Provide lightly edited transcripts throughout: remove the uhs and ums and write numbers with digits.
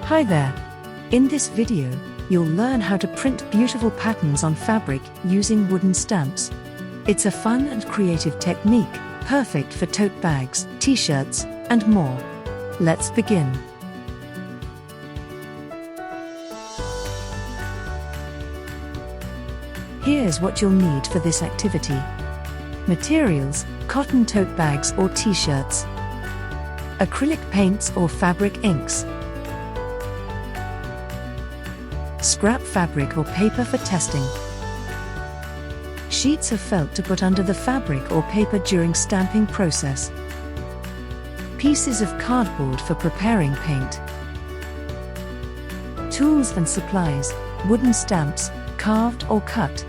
Hi there! In this video, you'll learn how to print beautiful patterns on fabric using wooden stamps. It's a fun and creative technique, perfect for tote bags, t-shirts, and more. Let's begin. Here's what you'll need for this activity. Materials: cotton tote bags or t-shirts, acrylic paints or fabric inks, scrap fabric or paper for testing, sheets of felt to put under the fabric or paper during stamping process, pieces of cardboard for preparing paint, tools and supplies: wooden stamps, carved or cut,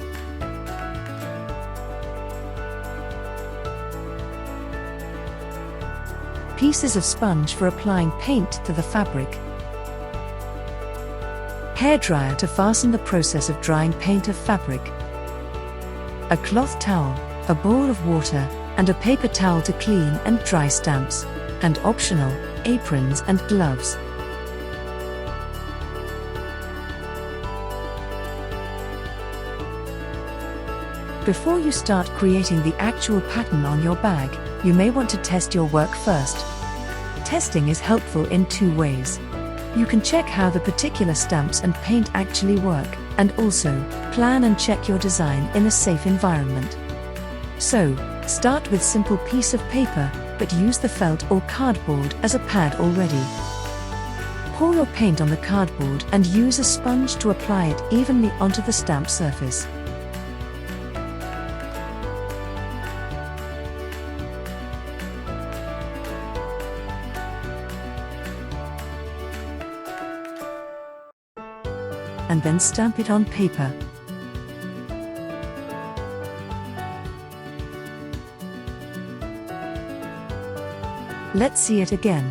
pieces of sponge for applying paint to the fabric, hairdryer to fasten the process of drying paint of fabric, a cloth towel, a bowl of water, and a paper towel to clean and dry stamps, and optional, aprons and gloves. Before you start creating the actual pattern on your bag, you may want to test your work first. Testing is helpful in two ways. You can check how the particular stamps and paint actually work, and also plan and check your design in a safe environment. So, start with simple piece of paper, but use the felt or cardboard as a pad already. Pour your paint on the cardboard and use a sponge to apply it evenly onto the stamp surface. And then stamp it on paper. Let's see it again.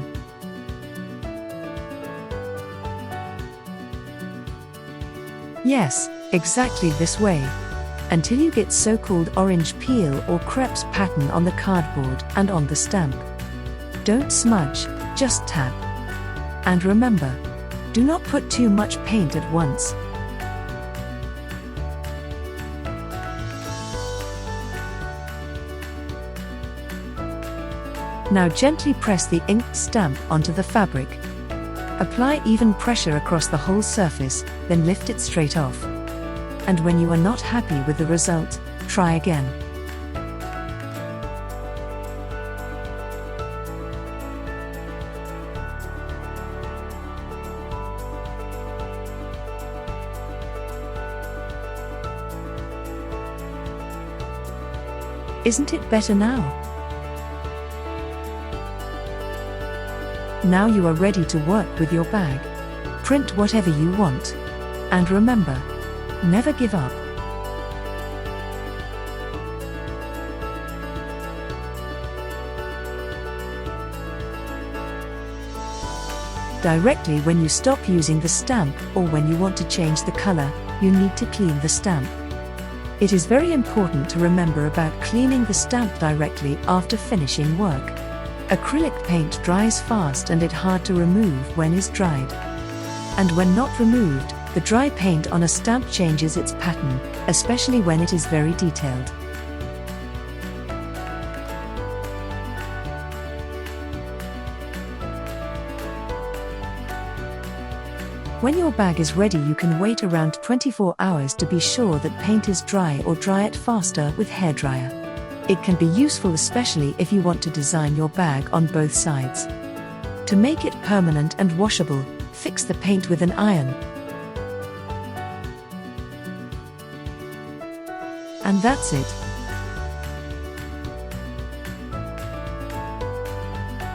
Yes, exactly this way. Until you get so-called orange peel or crepes pattern on the cardboard and on the stamp. Don't smudge, just tap. And remember, do not put too much paint at once. Now gently press the inked stamp onto the fabric. Apply even pressure across the whole surface, then lift it straight off. And when you are not happy with the result, try again. Isn't it better now? Now you are ready to work with your bag. Print whatever you want. And remember, never give up. Directly when you stop using the stamp or when you want to change the color, you need to clean the stamp. It is very important to remember about cleaning the stamp directly after finishing work. Acrylic paint dries fast and it's hard to remove when it's dried. And when not removed, the dry paint on a stamp changes its pattern, especially when it is very detailed. When your bag is ready, you can wait around 24 hours to be sure that paint is dry or dry it faster with hairdryer. It can be useful especially if you want to design your bag on both sides. To make it permanent and washable, fix the paint with an iron. And that's it.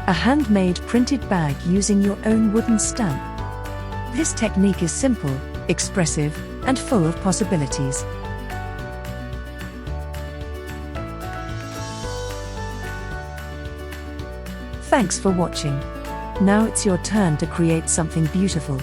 A handmade printed bag using your own wooden stamp. This technique is simple, expressive, and full of possibilities. Thanks for watching. Now it's your turn to create something beautiful.